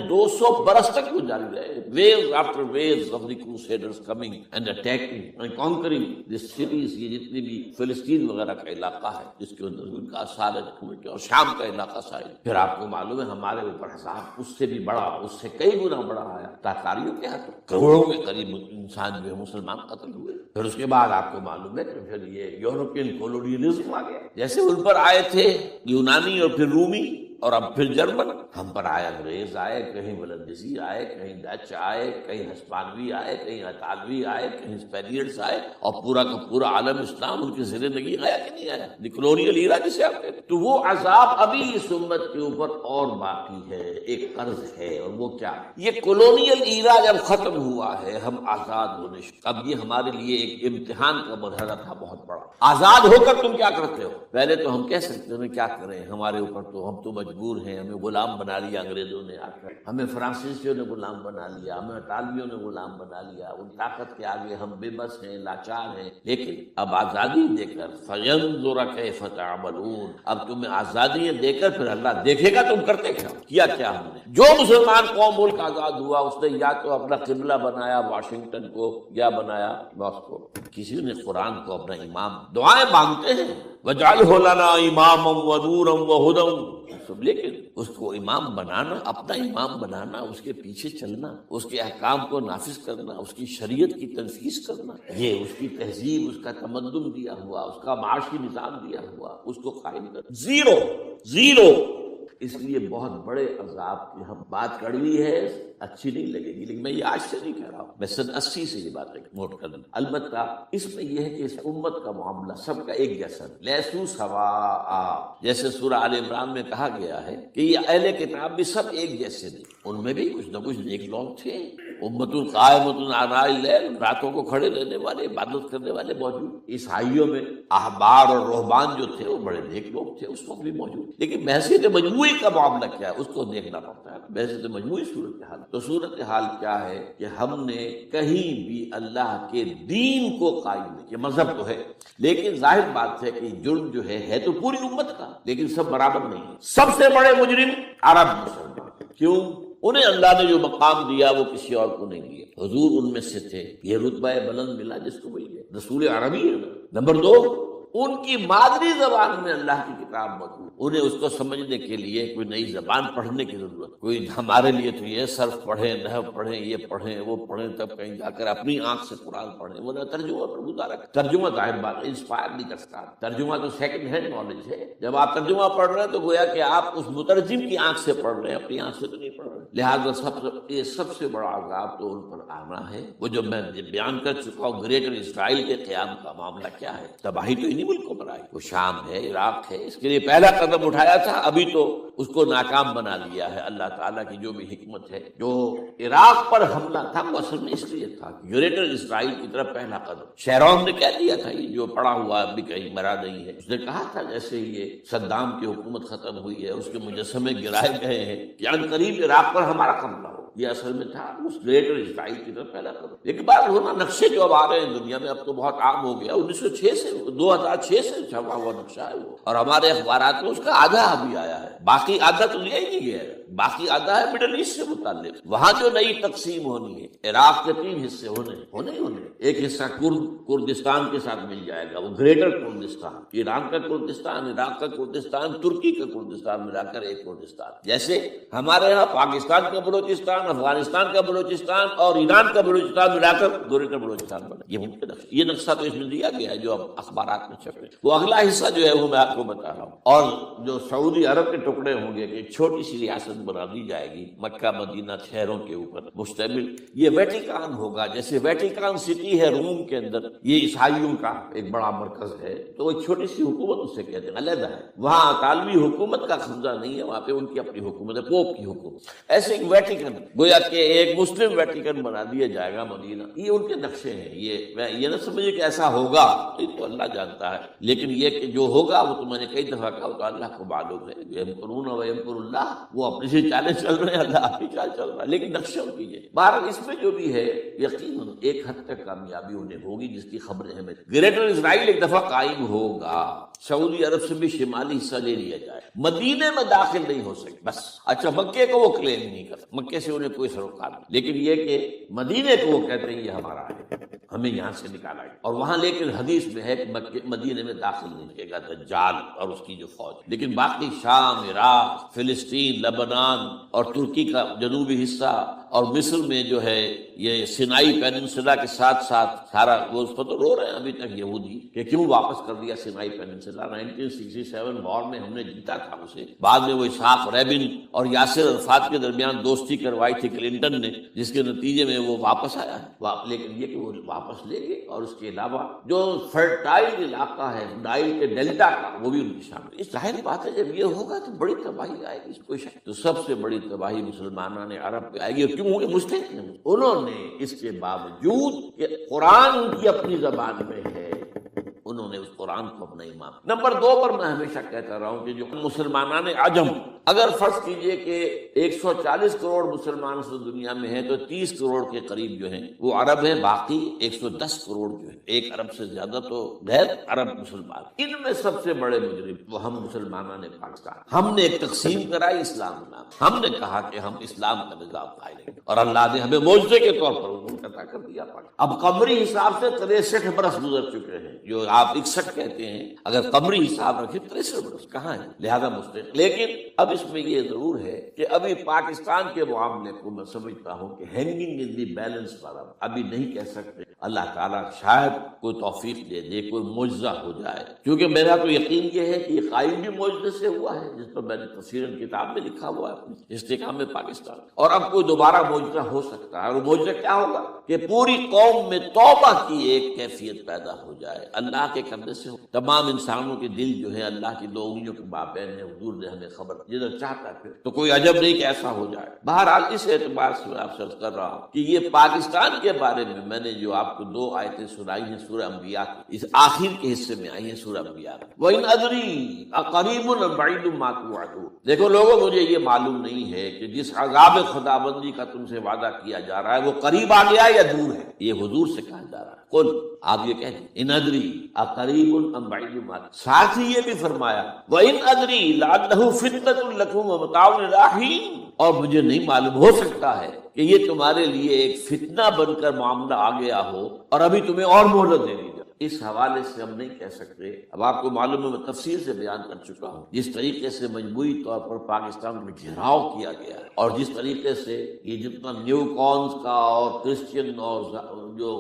250 برس تک وہ جاری رہے، waves after waves of the crusaders coming and attacking and conquering the cities. یہ جتنی بھی فلسطین وغیرہ کا علاقہ ہے جس کے اندر ان کا اثار ہے، اور شام کا علاقہ سائل، پھر آپ کو معلوم ہے ہمارے اوپر عذاب اس سے بھی بڑا، اس سے کئی گنا بڑا آیا، تاتاریوں کے ہاتھوں کروڑوں کے قریب انسان جو ہے مسلمان قتل ہوئے۔ پھر اس کے بعد آپ کو معلوم ہے کہ پھر یہ یورپین کولونیلزم آ گیا، جیسے ان پر آئے تھے یونانی اور پھر رومی اور اب پھر جرمن، ہم پر آئے انگریز آئے، کہیں ولندزی آئے، کہیں ڈچ آئے، کہیں ہسپانوی آئے، کہیں اطالوی آئے، کہیں اسپینیئرز آئے، اور پورا کا پورا عالم اسلام ان کی زیر نگی آیا کہ نہیں آیا، دی کلونیل ایرا جسے آپ کہتے ہیں۔ تو وہ عذاب ابھی اس امت کے اوپر اور باقی ہے، ایک قرض ہے، اور وہ کیا؟ یہ کلونیل ایرا جب ختم ہوا ہے، ہم آزاد ہونے، اب یہ ہمارے لیے ایک امتحان کا مرحلہ تھا بہت بڑا۔ آزاد ہو کر تم کیا کرتے ہو؟ پہلے تو ہم کہہ سکتے ہیں کیا کریں، ہمارے اوپر تو ہم تو مجبور ہیں، ہمیں غلام بنا لیا انگریزوں نے آ کر، ہمیں فرانسیسیوں نے غلام بنا لیا، ہمیں اطالویوں نے غلام بنا لیا، ان طاقت کے آگے ہم بے بس ہیں، لاچار ہیں۔ لیکن اب آزادی دے کر فَيَنظُرَ كَيْفَ تَعْمَلُونَ، اب تمہیں آزادیاں دے کر پھر اللہ دیکھے گا تم کرتے کیا کیا ہم نے۔ جو مسلمان قوم ملک آزاد ہوا اس نے یا تو اپنا قبلہ بنایا واشنگٹن کو یا بنایا ماسکو، کسی نے قرآن کو اپنا امام، دعائیں مانگتے ہیں وَاجْعَلْهُ لَنَا إِمَامًا وَنُورًا وَهُدًى، لیکن اس کو امام بنانا، اپنا امام بنانا، اس کے پیچھے چلنا، اس کے احکام کو نافذ کرنا، اس کی شریعت کی تنفیذ کرنا، یہ اس کی تہذیب، اس کا تمدن دیا ہوا، اس کا معاشی نظام دیا ہوا، اس کو قائم کرنا، زیرو۔ اس لیے بہت بڑے عذاب کی ہم بات کڑوی ہے، اچھی نہیں لگے گی، لیکن میں یہ آج سے نہیں کہہ رہا ہوں، میں سن 80 سے یہ باتیں نوٹ کر لوں۔ البتہ اس میں یہ ہے کہ اس امت کا معاملہ سب کا ایک جیسا ہے، لیسو سواء، جیسے سورہ آل عمران میں کہا گیا ہے کہ یہ اہل کتاب بھی سب ایک جیسے نہیں، ان میں بھی کچھ نہ کچھ نیک لوگ تھے، امت قائمۃ آناء اللیل، راتوں کو کھڑے رہنے والے، عبادت کرنے والے موجود۔ عیسائیوں میں احبار اور رہبان جو تھے وہ بڑے نیک لوگ تھے، اس وقت بھی موجود، لیکن بحثیت مجموعی کا معاملہ کیا ہے اس کو دیکھنا پڑتا ہے، بحثیت مجموعی صورتحال۔ تو صورتحال کیا ہے کہ ہم نے کہیں بھی اللہ کے دین کو قائم نہیں کیا، مذہب تو ہے لیکن ظاہر بات ہے کہ جرم جو ہے تو پوری امت کا، لیکن سب برابر نہیں ہے۔ سب سے بڑے مجرم عرب مسلمان، کیوں؟ انہیں اللہ نے جو مقام دیا وہ کسی اور کو نہیں دیا، حضور ان میں سے تھے، یہ رتبہ بلند ملا جس کو مل گیا، رسول عربی ہے۔ نمبر 2، ان کی مادری زبان میں اللہ کی کتاب موجود، انہیں اس کو سمجھنے کے لیے کوئی نئی زبان پڑھنے کی ضرورت، کوئی ہمارے لیے تو یہ صرف پڑھیں، نحو پڑھیں، یہ پڑھیں، وہ پڑھیں، تب کہیں جا کر اپنی آنکھ سے قرآن پڑھیں، وہ نہ ترجمہ پر گزارا۔ ترجمہ ظاہر بات ہے انسپائر نہیں کر سکتا، ترجمہ تو سیکنڈ ہینڈ نالج ہے، جب آپ ترجمہ پڑھ رہے ہیں تو گویا کہ آپ اس مترجم کی آنکھ سے پڑھ رہے ہیں، اپنی آنکھ سے تو نہیں پڑھ رہے۔ لہٰذا سب سے بڑا عذاب تو ان پر آنا ہے، وہ جو میں بیان کر چکا ہوں، گریٹر اسرائیل کے قیام کا معاملہ کیا ہے، تباہی تو انہی ملکوں پر آئی، وہ شام ہے، عراق ہے، اس کے لیے پہلا قدم اٹھایا تھا، ابھی تو اس کو ناکام بنا لیا ہے۔ اللہ تعالیٰ کی جو بھی حکمت ہے، جو عراق پر حملہ تھا وہ اصل میں اس لیے تھا کہ گریٹر اسرائیل کی طرف پہلا قدم، شیرون نے کہہ دیا تھا، یہ جو پڑا ہوا ابھی کہیں مرا نہیں ہے، اس نے کہا تھا جیسے یہ صدام کی حکومت ختم ہوئی ہے، اس کے مجسمے گرائے گئے ہیں کہ ان قریب عراق پر ہمارا قبضہ ہو، یہ اصل میں تھا اس گریٹر اسرائیل کی طرف پہلا قدم۔ ایک بار ہونا، نقشے جو اب آ رہے ہیں دنیا میں، اب تو بہت عام ہو گیا، 1906 سے 2006 سے چھپا ہوا نقشہ ہے وہ، اور ہمارے اخبارات میں اس کا آدھا ابھی آیا ہے، باقی آدھا تو لیا ہی نہیں گیا ہے، باقی آدھا ہے مڈل ایسٹ سے متعلق۔ وہاں جو نئی تقسیم ہونی ہے، عراق کے 3 حصے ہونے ایک حصہ کردستان کے ساتھ مل جائے گا، وہ گریٹر کردستان، ایران کا کردستان، عراق کا کردستان، ترکی کا کردستان ملا کر ایک کردستان، جیسے ہمارے یہاں پاکستان کا بلوچستان، افغانستان کا بلوچستان اور ایران کا بلوچستان ملا کر گریٹر بلوچستان بنا۔ یہ ممکن ہے، یہ نقشہ تو اس میں دیا گیا ہے جو اب اخبارات میں چھپے۔ وہ اگلا حصہ جو ہے وہ میں آپ کو بتا رہا ہوں، اور جو سعودی عرب کے ٹکڑے ہوں گے کہ ایک چھوٹی سی ریاست بنا دی جائے گی مکہ مدینہ شہروں کے اوپر مشتمل، یہ ویٹیکان ہوگا، جیسے ویٹیکان سٹی ہے روم کے اندر، یہ عیسائیوں کا ایک بڑا مرکز ہے، تو ایک چھوٹی سی حکومت اسے کہتے ہیں، علیحدہ ہے، وہاں اطالوی حکومت کا قبضہ نہیں ہے، وہاں پہ ان کی اپنی حکومت ہے، پوپ کی حکومت۔ ایسے ایک ویٹیکن گویا کہ ایک مسلم ویٹیکن بنا دیا جائے گا مدینہ، یہ ان کے نقشے ہیں، یہ نہ سمجھے کہ ایسا ہوگا، یہ تو اللہ جانتا ہے، لیکن یہ کہ جو ہوگا وہ تو میں نے کئی دفعہ کہا، تو اللہ کو معلوم ہے، یمکرون و یمکر اللہ، وہ اپنی سے چالیں چل رہے ہیں، اللہ آپ کی چال چل رہا ہے، لیکن نقشوں کیجیے۔ بہرحال اس میں جو بھی ہے یقیناً ایک حد تک کامیابی انہیں ہوگی، جس کی خبریں ہمیں۔ گریٹر اسرائیل ایک دفعہ قائم ہوگا، سعودی عرب سے بھی شمالی حصہ لے لیا جائے، مدینے میں داخل نہیں ہو سکے بس۔ اچھا، مکے کو وہ کلیم نہیں کرتے، مکے سے انہیں کوئی سروکار نہیں، لیکن یہ کہ مدینے کو وہ کہتے ہیں یہ ہمارا ہے، ہمیں یہاں سے نکالا گیا، اور وہاں لیکن حدیث میں ہے کہ مدینے میں داخل نہیں کیے گا دجال اور اس کی جو فوج، لیکن باقی شام، عراق، فلسطین، لبنان اور ترکی کا جنوبی حصہ اور مصر میں جو ہے یہ سینائی پیننسلا کے ساتھ ساتھ سارا، وہ اس پر تو رو رہے ہیں ابھی تک یہودی کہ کیوں واپس کر دیا سینائی پیننسلا، 1967 وار میں ہم نے جیتا تھا اسے، بعد میں وہ اسحاق ریبن اور یاسر عرفات کے درمیان دوستی کروائی تھی کلنٹن نے، جس کے نتیجے میں وہ واپس آیا ہے، لیکن یہ کہ وہ واپس لے گئے، اور اس کے علاوہ جو فرٹائل علاقہ ہے نائل کے ڈیلٹا کا وہ بھی ان کی شامل۔ اس ظاہر بات ہے جب یہ ہوگا تو بڑی تباہی آئے گی، اس کوئی شک۔ تو سب سے بڑی تباہی مسلمانوں نے عرب پہ آئے گی، کیوں ہوگی؟ مسلم انہوں نے اس کے باوجود کہ قرآن ان کی اپنی زبان میں ہے، انہوں نے اس قرآن کو اپنا امام۔ نمبر 2 پر میں ہمیشہ کہتا رہا ہوں کہ جو مسلمانان عجم، اگر فرض کیجئے کہ 140 کروڑ مسلمان اس دنیا میں ہیں تو 30 کروڑ کے قریب جو ہیں وہ عرب ہیں، باقی 110 کروڑ جو ہیں، 1 ارب سے زیادہ تو غیر عرب مسلمان، ان میں سب سے بڑے مجرم وہ ہم مسلمانان نے پاکستان۔ ہم نے ایک تقسیم کرائی اسلام نام، ہم نے کہا کہ ہم اسلام کا نظام قائم کریں گے، اور اللہ نے ہمیں معجزے کے طور پر عطا کر دیا۔ اب قمری حساب سے 63 برس گزر چکے ہیں، جو آپ 61 کہتے ہیں، اگر قمری حساب رکھیں 63 برس کہاں ہے، لہذا مستحق۔ لیکن اب اس میں یہ ضرور ہے کہ ابھی پاکستان کے معاملے کو میں سمجھتا ہوں کہ ہینگنگ ان دی بیلنس پر ابھی نہیں کہہ سکتے۔ اللہ تعالیٰ شاید کوئی توفیق دے دے، کوئی معجزہ ہو جائے، کیونکہ میرا تو یقین یہ ہے کہ یہ قائم بھی معجزے سے ہوا ہے، جس پر میں نے تفسیر کتاب میں لکھا ہوا ہے استحکام پاکستان، اور اب کوئی دوبارہ معجزہ ہو سکتا ہے۔ اور معجزہ کیا ہوگا کہ پوری قوم میں توبہ کی ایک کیفیت پیدا ہو جائے، اللہ کے کرنے سے ہو۔ تمام انسانوں کے دل جو ہے اللہ کی 2 انگلیوں کے مابین ہے، حضور نے ہمیں خبر جدھر چاہتا ہے تو کوئی عجب نہیں کہ ایسا ہو جائے۔ بہرحال اس اعتبار سے میں آپ سے عرض کر رہا ہوں کہ یہ پاکستان کے بارے میں نے جو آپ کو 2 آیتیں سنائی ہیں سورہ انبیاء کی، اس آخر کے حصے میں آئی ہیں سورہ انبیاء میں، وَإِنْ أَدْرِي أَقَرِيبٌ أَمْ بَعِيدٌ مَا تُوعَدُونَ۔ دیکھو لوگوں، مجھے یہ معلوم نہیں ہے کہ جس عذاب خداوندی کا تم سے وعدہ کیا جا رہا ہے وہ قریب آ گیا یا دور ہے، یہ حضور سے کہا جا رہا ہے۔ قل، آپ یہ کہہ دیں، ان ادری اقریب ام بعید ما، ساتھ ہی یہ بھی فرمایا وَإِنْ أَدْرِي لَعَلَّهُ فِتْنَةٌ لَكُمْ وَمَتَاعٌ إِلَىٰ حِينٍ، اور مجھے نہیں معلوم، ہو سکتا ہے کہ یہ تمہارے لیے ایک فتنہ بن کر معاملہ آ گیا ہو اور ابھی تمہیں اور مہلت دے دی جائے۔ اس حوالے سے ہم نہیں کہہ سکتے۔ اب آپ کو معلوم ہے، میں تفصیل سے بیان کر چکا ہوں جس طریقے سے مجموعی طور پر پاکستان میں گھیراؤ کیا گیا ہے، اور جس طریقے سے یہ جتنا نیو کونز کا اور کرسچن اور جو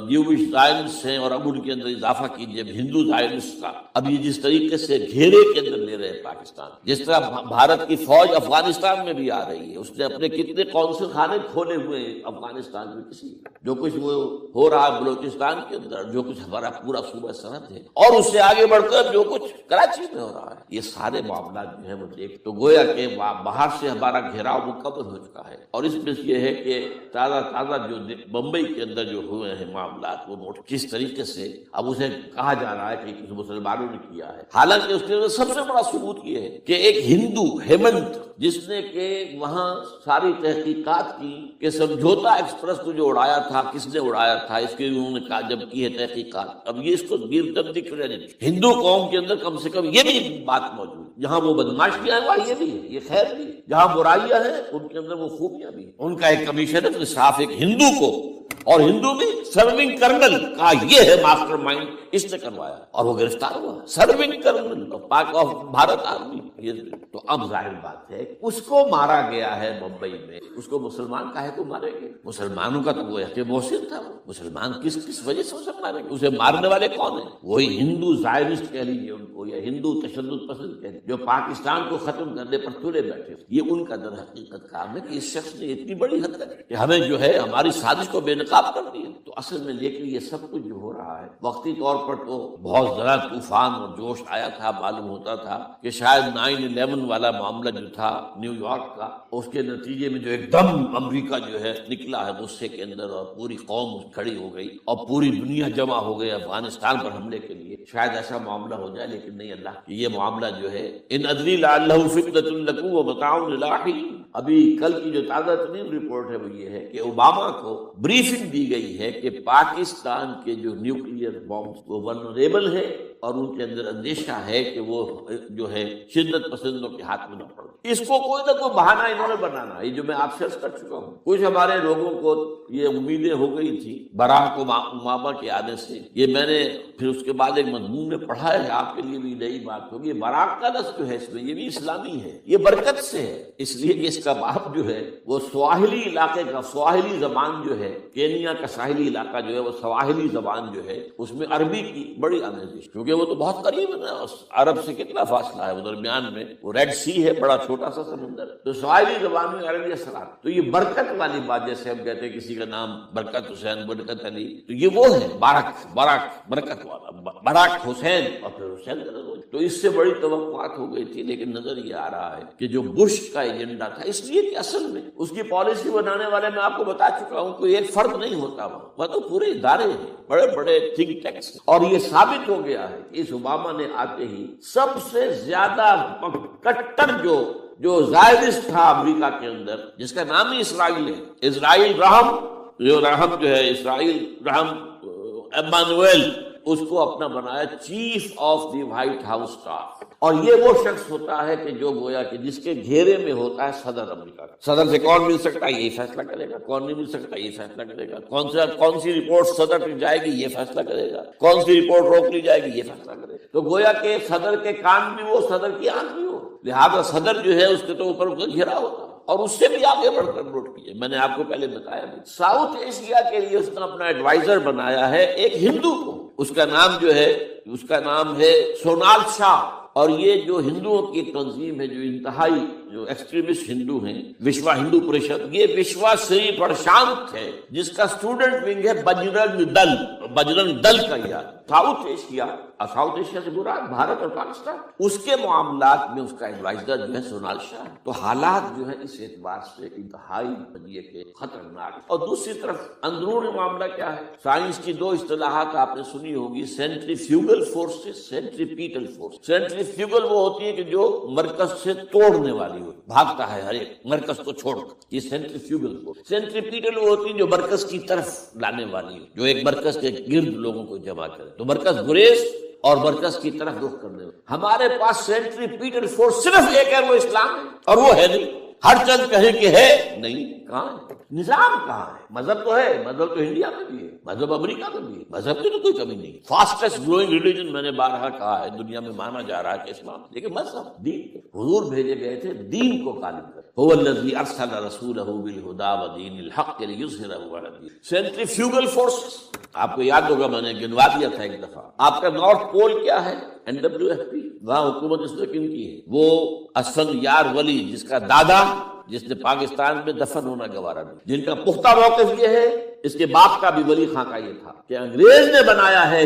جیوش زائنسٹ ہیں، اور اب ان کے اندر اضافہ کیجئے ہندو زائنسٹ کا، اب یہ جس طریقے سے گھیرے کے اندر لے رہے ہیں پاکستان، جس طرح بھارت کی فوج افغانستان میں بھی آ رہی ہے، اس نے اپنے کتنے قونصل خانے کھولے ہوئے ہیں افغانستان میں، کسی جو کچھ وہ ہو رہا ہے بلوچستان کے اندر، جو کچھ ہمارا پورا صوبہ سرحد ہے، اور اس سے آگے بڑھ کر جو کچھ کراچی میں ہو رہا ہے، یہ سارے معاملات جو ہیں وہ دیکھ تو گویا کہ باہر سے ہمارا گھیراؤ مکمل ہو چکا ہے۔ اور اس میں یہ ہے کہ تازہ جو بمبئی کے اندر جو ہوئے ہیں معاملات، وہ نوٹ کس طریقے سے اب اسے کہا جا رہا ہے کہ کسی مسلمانوں نے کیا ہے، حالانکہ اس کے سب سے بڑا ثبوت یہ ہے کہ ایک ہندو ہیمنت، جس نے کہ وہاں ساری تحقیقات کی کہ سمجھوتا ایکسپریس کو جو اڑایا تھا کس نے اڑایا تھا، اس کے انہوں نے کہا جب کی ہے تحقیقات، اب یہ اس کو ہندو قوم کے اندر کم سے کم یہ بھی بات موجود، جہاں وہ بدماشیاں ہیں وہاں یہ بھی ہے، یہ خیر بھی، جہاں برائیاں ہیں ان کے اندر وہ خوبیاں بھی ہیں۔ ان کا ایک کمیشن ہے صاف ایک ہندو کو، اور ہندو بھی سرونگ کرنل کہا یہ ہے ماسٹر مائنڈ، اس نے کروایا اور وہ گرفتار ہوا، serving kernel of Bharat army. تو اب ظاہر بات ہے اس کو مارا گیا ہے بمبئی میں، اس کو مسلمان کاہے کو مارے گئے؟ مسلمانوں کا تو وہ کہ محسن تھا، وہ مسلمان کس وجہ سے اسے مارے گئے؟ اسے مارنے والے کون ہیں؟ وہی ہندو زائرسٹ کہہ لیجیے ان کو، یا ہندو تشدد پسند کہہ لیجیے، جو پاکستان کو ختم کرنے پر تلے بیٹھے۔ یہ ان کا در حقیقت کام ہے کہ اس شخص نے اتنی بڑی حد تک کہ ہمیں جو ہے ہماری سازش کو بے نقاب کر دیا۔ تو اصل میں لیکن یہ سب کچھ جو ہو رہا ہے وقتی طور پر تو بہت زیادہ طوفان اور جوش آیا تھا، معلوم ہوتا تھا کہ شاید 9/11 والا معاملہ جو تھا نیو یارک کا، اس کے نتیجے میں جو ایک دم امریکہ جو ہے نکلا ہے غصے کے اندر، اور پوری قوم کھڑی ہو گئی اور پوری دنیا جمع ہو گئی افغانستان پر حملے کے لیے، شاید ایسا معاملہ ہو جائے، لیکن نہیں، اللہ یہ معاملہ جو ہے ان ادری لعلہ فتنۃ لکم ومتاع الی حین۔ ابھی کل کی جو تازہ ترین رپورٹ ہے وہ یہ ہے کہ اوباما کو بریفنگ دی گئی ہے کہ پاکستان کے جو نیوکلیئر بامز وہ ولنریبل ہے، اور ان کے اندر اندیشہ ہے کہ وہ جو ہے شدت پسندوں کے ہاتھ میں نہ پڑ۔ اس کو کوئی نہ کوئی بہانہ انہوں نے بنانا، یہ جو میں آپ سے عرض کر چکا ہوں۔ کچھ ہمارے لوگوں کو یہ امیدیں ہو گئی تھی براک اوباما کے آنے سے، یہ میں نے پھر اس کے بعد ایک مضمون میں پڑھا ہے، آپ کے لیے بھی نئی بات ہوگی۔ براک کا لفظ جو ہے اس میں یہ بھی اسلامی ہے، یہ برکت سے ہے، اس لیے کہ اس کا باپ جو ہے وہ سواحلی علاقے کا، سواحلی زبان جو ہے کینیا کا ساحلی علاقہ جو ہے وہ سواحلی زبان جو ہے اس میں عربی کی بڑی آمیزش، کیونکہ وہ تو بہت قریب ہے نا، عرب سے کتنا فاصلہ ہے، وہ درمیان میں وہ ریڈ سی ہے، بڑا چھوٹا سا سمندر، تو سواحلی زبان میں عربی اثرات، تو یہ برکت والی بات، جیسے ہم کہتے ہیں کسی کا نام برکت حسین، برکت علی، تو یہ وہ ہے باراک برکت والا، براک حسین اور پھر حسین کا نام۔ تو اس سے بڑی توقعات ہو گئی تھی، لیکن نظر یہ آ رہا ہے کہ جو بش کا ایجنڈا تھا، اس لیے کہ اصل میں اس کی پالیسی بنانے والے میں آپ کو بتا چکا ہوں کوئی ایک فرد نہیں ہوتا، وہ تو پورے ادارے ہیں، بڑے بڑے تھنک ٹینکس، اور یہ ثابت ہو گیا ہے کہ اس اوباما نے آتے ہی سب سے زیادہ کٹر جو زائرسٹ تھا امریکہ کے اندر، جس کا نام ہی اسرائیل ہے، اسرائیل رحم جو ہے اسرائیل رحم ایمانویل، اس کو اپنا بنایا chief of the white house staff. اور یہ وہ شخص ہوتا ہے کہ جو گویا کہ جس کے گھیرے میں ہوتا ہے صدر امریکہ کا. صدر سے کون مل سکتا ہے یہ فیصلہ کرے گا, کون نہیں مل سکتا یہ فیصلہ کرے گا, کون سی رپورٹ صدر تک جائے گی یہ فیصلہ کرے گا, کون سی رپورٹ روک لی جائے گی یہ فیصلہ کرے گا. تو گویا کہ صدر کے کان بھی وہ, صدر کی آنکھ بھی وہ, لہذا صدر جو ہے اس کے تو اوپر گھرا ہوتا اور اس سے بھی آگے بڑھ کر نوٹ کیے. میں نے آپ کو پہلے بتایا بھی, ساؤتھ ایشیا کے لیے اس نے اپنا ایڈوائزر بنایا ہے ایک ہندو کو. اس کا نام ہے سونال شاہ. اور یہ جو ہندوؤں کی تنظیم ہے, جو انتہائی جو ایکسٹریمسٹ ہندو ہیں, وشوا ہندو پریشد, یہ وشوا سری پرشانت ہے جس کا اسٹوڈنٹ ونگ ہے بجرنگ دل کا. یاد ساؤتھ ایشیا سے مراد بھارت اور پاکستان, اس کے معاملات میں اس کا ایڈوائزر جو ہے سونال شاہ. تو حالات جو ہے اس اعتبار سے انتہائی کے خطرناک. اور دوسری طرف اندرونی معاملہ کیا ہے؟ سائنس کی دو اصطلاحات آپ نے سنی ہوگی, centrifugal forces, centripetal force. Centrifugal وہ ہوتی ہے کہ جو مرکز سے توڑنے والی ہو, بھاگتا ہے ہر ایک مرکز کو چھوڑ کر, یہ سینٹریفیوگل فورس. سینٹریپیٹل وہ ہوتی ہے جو مرکز کی طرف لانے والی ہو, جو ایک مرکز کے گرد لوگوں کو جمع کرے. تو مرکز گریز اور مرکز کی طرف رخ کرنے والی. ہمارے پاس سینٹریپیٹل فورس صرف ایک ہے, وہ اسلام ہے, اور وہ ہے نہیں. ہر چند کہیں کہ ہے نہیں, کہاں ہے نظام, کہاں ہے مذہب؟ تو ہے مذہب, تو انڈیا میں بھی ہے مذہب, امریکہ میں بھی ہے مذہب کی تو کوئی کمی نہیں. فاسٹسٹ گروئنگ ریلیجن میں نے بارہا کہا ہے دنیا میں مانا جا رہا ہے کہ اسلام, لیکن مذہب دین, حضور بھیجے گئے تھے دین کو غالب کر. هو الذی ارسل رسولہ بالہدی ودین الحق لیظہرہ علی الدین. سینٹریفیوگل فورسز آپ کو یاد ہوگا, میں نے گنوا دیا تھا ایک دفعہ. آپ کا نارتھ پول کیا ہے؟ NWFP. وہاں حکومت اس نے کن کی ہے؟ وہ اسفند یار ولی, جس کا دادا جس نے پاکستان میں دفن ہونا گوارا نہیں, جن کا پختہ موقف یہ ہے, اس کے باپ کا بھی ولی خان کا یہ تھا کہ انگریز نے بنایا ہے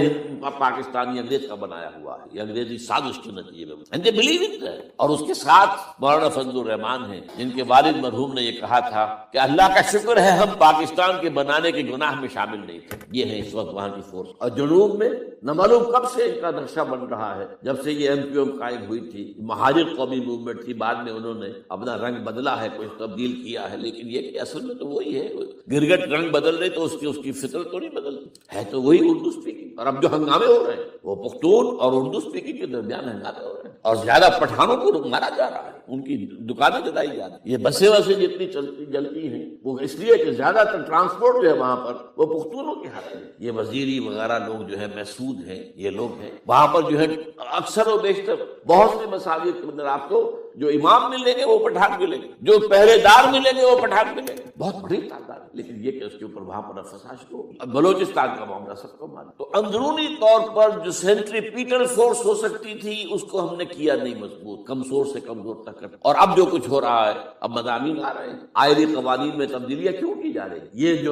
پاکستانی, انگریز کا بنایا ہوا ہے, یہ انگریزی سازش کے نتیجے میں. and they believe it. اور اس کے ساتھ مولانا فضل الرحمان ہیں, جن کے والد مرحوم نے یہ کہا تھا کہ اللہ کا شکر ہے ہم پاکستان کے بنانے کے گناہ میں شامل نہیں تھے. یہ ہے اس وقت وہاں کی فورس. اور جنوب میں نہ معلوم کب سے ان کا نقشہ بن رہا ہے, جب سے یہ MQM قائم ہوئی تھی. مہاجر قومی موومنٹ تھی, بعد میں انہوں نے اپنا رنگ بدلا ہے, کچھ تبدیل کیا ہے, لیکن یہ کہ اصل میں تو وہی ہے. گرگٹ رنگ بدل رہے تو اس کی فطرت تو نہیں بدلتی ہے, تو وہی اردو اسپیکنگ. اور اب جو ہنگامے ہو رہے ہیں وہ پختون اور اردو اسپیکنگ کے درمیان ہنگامے ہو رہے ہیں, اور زیادہ پٹھانوں کو مارا جا رہا ہے, ان کی دکانیں جلائی جا رہی. یہ بسیں وسیں جتنی جلتی ہیں وہ اس لیے کہ زیادہ تر ٹرانسپورٹ جو ہے وہاں پر وہ پختونوں کے ہاتھ میں. یہ وزیری وغیرہ لوگ جو ہے محسود ہیں, یہ لوگ ہیں وہاں پر جو ہے اکثر و بیشتر بہت سے مساجد کے اندر آپ کو جو امام ملیں گے وہ پٹھان ملیں گے, جو پہرے دار ملیں گے وہ پٹھان ملیں گے, بہت بڑی تعداد. لیکن یہ کہ اس کے اوپر وہاں پر فساد کو, بلوچستان کا معاملہ سب کو معلوم. تو اندرونی طور پر جو سینٹریپیٹل فورس ہو سکتی تھی اس کو ہم نے کیا نہیں مضبوط, کمزور سے کمزور تک کر. اور اب جو کچھ ہو رہا ہے, اب مضامین آ رہے ہیں, آئلی قوانین میں تبدیلیاں کیوں کی جا رہی ہیں. یہ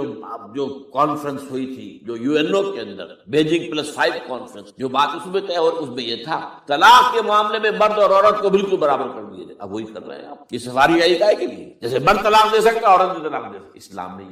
جو کانفرنس ہوئی تھی جو UNO کے اندر, بیجنگ +5 کانفرنس, جو بات اس میں طے اور اس میں یہ تھا طلاق کے معاملے میں مرد اور عورت کو بالکل برابر کر دیا جائے. اب وہی کر رہے ہیں آپ. یہ سفاری آئی کے لیے, جیسے مرد طلاق دے سکتا عورت بھی طلاق دے سکتی.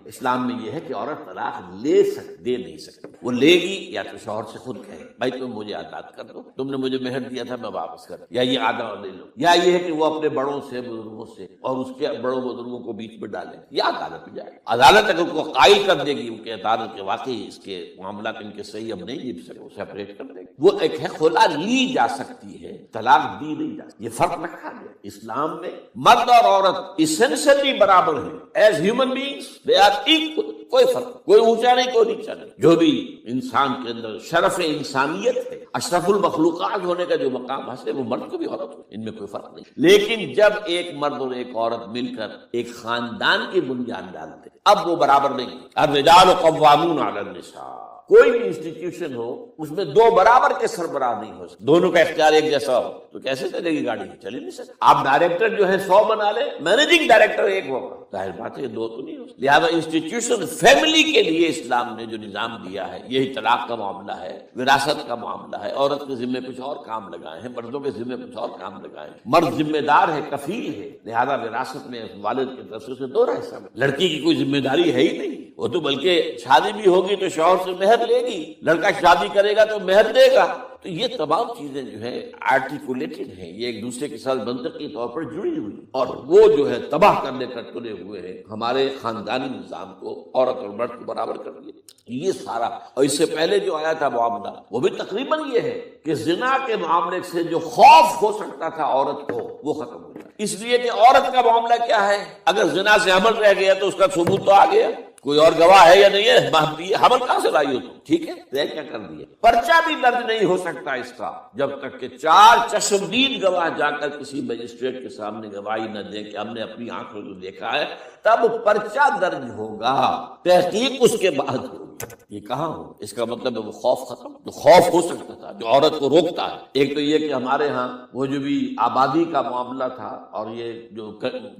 اسلام میں یہ ہے کہ عورت طلاق دے نہیں سکتی. وہ لے گی یا تو شوہر سے خود کہے بھائی تم مجھے آزاد کر دو, تم نے مجھے مہر دیا تھا میں واپس کر, یا یہ آدھا لے لو, یا یہ ہے کہ وہ اپنے بڑوں سے بزرگوں سے اور اس کے بڑوں بزرگوں کو بیچ میں ڈالے, یا عدالت میں جائے. عدالت اگر کو قائل کر دے گی کہ عدالت کے واقعی اس کے معاملات ان کے صحیح ہم نہیں جیت سکے, وہ سیپریٹ کر دے گی. وہ ایک ہے خلا لی جا سکتی ہے, طلاق دی نہیں جا سکتی. یہ فرق رکھا گیا اسلام میں. مرد اور عورت اسینشلی برابر ہیں, as human beings they are equal. کوئی فرق, کوئی اونچا نہیں کوئی نیچا نہیں. جو بھی انسان کے اندر شرف انسانیت ہے, اشرف المخلوقات ہونے کا جو مقام حاصل ہے, وہ مرد کو بھی عورت کو, ان میں کوئی فرق نہیں. لیکن جب ایک مرد اور ایک عورت مل کر ایک خاندان کی بنیاد ڈالتے, اب وہ برابر نہیں. الرجال قوامون علی النساء. کوئی بھی انسٹیٹیوشن ہو اس میں دو برابر کے سربراہ نہیں ہو سکتے, دونوں کا اختیار ایک جیسا ہو تو کیسے چلے گی گاڑی؟ چل ہی نہیں سکتے. آپ ڈائریکٹر جو ہے 100 بنا لیں, مینیجنگ ڈائریکٹر ایک ہوگا, ظاہر بات ہے دو تو نہیں ہو سکتے. لہٰذا انسٹیٹیوشن فیملی کے لیے اسلام نے جو نظام دیا ہے, یہی طلاق کا معاملہ ہے, وراثت کا معاملہ ہے. عورت کے ذمے کچھ اور کام لگائے ہیں, مردوں کے ذمے کچھ اور کام لگائے ہیں. مرد ذمہ دار ہے, کفیل ہے, لہذا وراثت میں والد کے طرف سے 2 حصہ میں. لڑکی کی کوئی ذمہ داری ہے ہی نہیں, وہ تو بلکہ شادی بھی ہوگی تو شوہر سے مہر لے گی, لڑکا شادی کرے گا تو مہر دے گا. تو یہ تمام چیزیں جو ہے آرٹیکولیٹڈ ہیں, یہ ایک دوسرے کے ساتھ منطقی طور پر جڑی ہوئی, اور وہ جو ہے تباہ کرنے کا تلے ہوئے ہیں ہمارے خاندانی نظام کو عورت اور مرد کو برابر کر دیا. یہ سارا، اور اس سے پہلے جو آیا تھا معاملہ وہ بھی تقریباً یہ ہے کہ زنا کے معاملے سے جو خوف ہو سکتا تھا عورت کو وہ ختم ہو جائے. اس لیے کہ عورت کا معاملہ کیا ہے، اگر زنا سے حمل رہ گیا تو اس کا ثبوت تو آ گیا، کوئی اور گواہ ہے یا نہیں ہے، حمل کہاں سے لائی ہو تم، ٹھیک ہے طے کیا کر دیا. پرچہ بھی درج نہیں ہو سکتا اس کا جب تک کہ 4 چشمدید گواہ جا کر کسی مجسٹریٹ کے سامنے گواہی نہ دیں کہ ہم نے اپنی آنکھوں سے دیکھا ہے، تب پرچہ درج ہوگا، تحقیق اس کے بعد ہوگی. یہ کہاں ہو، اس کا مطلب ہے وہ خوف ختم. تو خوف ہو سکتا تھا جو عورت کو روکتا ہے. ایک تو یہ کہ ہمارے ہاں وہ جو بھی آبادی کا معاملہ تھا اور یہ جو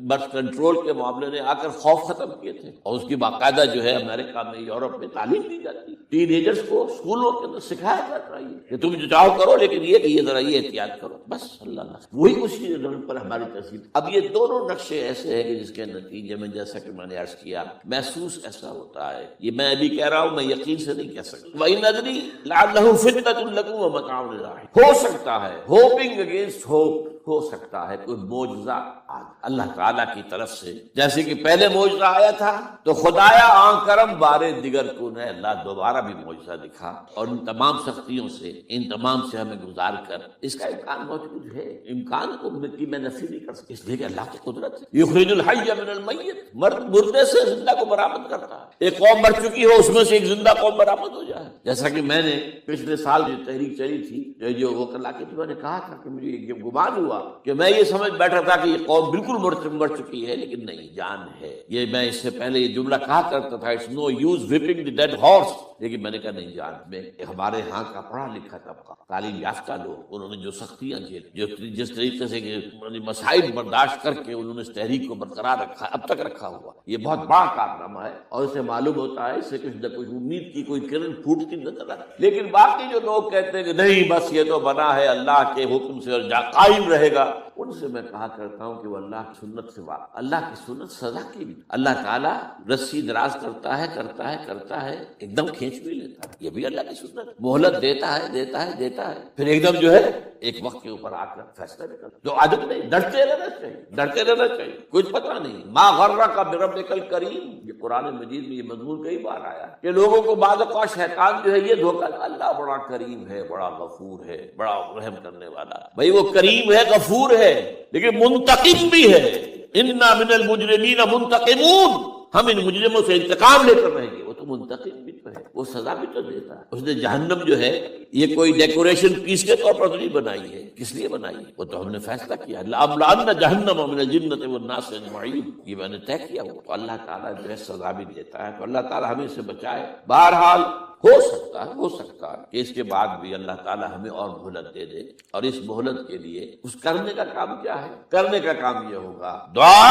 برتھ کنٹرول کے معاملے نے آ کر خوف ختم کیے تھے، اور اس کی باقاعدہ جو ہے امریکہ میں، یورپ میں تعلیم دی جاتی، ٹین ایجرز کو اسکولوں کے اندر سکھایا جاتا ہے کہ تم جو چاہو کرو، لیکن یہ کہ یہ ذرا یہ احتیاط کرو، بس اللہ وہی اسی لیول پر ہماری تہذیب. اب یہ دونوں نقشے ایسے ہیں کہ جس کے نتیجے میں جیسا کہ میں نے عرض کیا محسوس ایسا ہوتا ہے. یہ میں ابھی کہہ رہا ہوں، میں یقین سے نہیں کہہ سکتا. وَإِنْ أَدْرِي لَعَلَّهُ فِتْنَةٌ لَكُمْ وَمَتَاعٌ إِلَىٰ حِينٍ. ہو سکتا ہے، ہوپنگ اگینسٹ ہوپ، ہو سکتا ہے کوئی معجزہ اللہ تعالیٰ کی طرف سے، جیسے کہ پہلے معجزہ آیا تھا تو خدایا آن کرم بارے دیگر کو نے اللہ دوبارہ بھی معجزہ دکھا، اور ان تمام سختیوں سے، ان تمام سے ہمیں گزار کر اس کا امکان موجود ہے. امکان کو میں نفی نہیں کر سکتا، اس لیے کہ اللہ کی قدرت ہے. یخرج الحی من المیت، مردے سے زندہ کو برآمد کرتا ہے. ایک قوم مر چکی ہو، اس میں سے ایک زندہ قوم برآمد ہو جائے. جیسا کہ میں نے پچھلے سال جو تحریک چلی تھی، جو وہ کلا کی تھی، میں نے کہا تھا کہ مجھے یہ گمان ہوا کہ میں یہ سمجھ بیٹھا تھا کہ یہ قوم بالکل مر چکی ہے، لیکن نہیں، جان ہے. یہ میں اس سے پہلے یہ جملہ کہا کرتا تھا، it's no use whipping the dead horse, لیکن میں نے کہا نہیں، جان میں. ہمارے ہاں کا پڑھا لکھا طبقہ، تعلیم یافتہ لوگ، انہوں نے جو سختیاں جھیلی، جس طریقے سے مسائل برداشت کر کے انہوں نے اس تحریک کو برقرار رکھا، اب تک رکھا ہوا، یہ بہت بڑا کارنامہ ہے. اور اسے معلوم ہوتا ہے، اس سے کچھ نہ کچھ امید کی کوئی کرن پھوٹتی نظر آتی. لیکن باقی جو لوگ کہتے ہیں کہ نہیں بس یہ تو بنا ہے اللہ کے حکم سے اور قائم رہے گا، ان سے میں کہا کرتا ہوں کہ وہ اللہ کی سنت سے واقف. اللہ کی سنت سزا کی بھی، اللہ تعالیٰ رسی دراز کرتا ہے ایک دم کھینچ بھی لیتا ہے. یہ بھی اللہ کی سنت، مہلت دیتا ہے پھر ایک دم جو ہے ایک وقت کے اوپر آ کر فیصلہ بھی کرتا. تو عدم نہیں، ڈرتے رہنا چاہیے. کچھ پتہ نہیں، ما غرک بربک الکریم، یہ قرآن مجید میں یہ مضمون کئی بار آیا کہ لوگوں کو بعض اوقات شیطان جو ہے یہ دھوکہ، اللہ بڑا کریم ہے، بڑا غفور ہے، بڑا رحم کرنے والا. بھائی وہ کریم ہے، غفور ہے، لیکن منتقم بھی ہے. انا من المجرمین منتقمون، ہم ان مجرموں سے انتقام لے کر رہیں گے. وہ تو منتقم بھی تو ہے، وہ سزا بھی تو دیتا ہے. اس نے جہنم جو ہے یہ کوئی ڈیکوریشن پیس کے طور پر تو نہیں بنائی ہے. کس لیے بنائی ہے؟ وہ تو ہم نے فیصلہ کیا، لأملأن جہنم من الجنۃ والناس اجمعین، یہ میں نے طے کیا. وہ تو اللہ تعالیٰ جو ہے سزا بھی دیتا ہے. تو اللہ تعالیٰ ہمیں سے بچائے. بہرحال ہو سکتا ہے کہ اس کے بعد بھی اللہ تعالیٰ ہمیں اور مہلت دے دے. اور اس مہلت کے لیے اس کرنے کا کام کیا ہے؟ کرنے کا کام یہ ہوگا دعا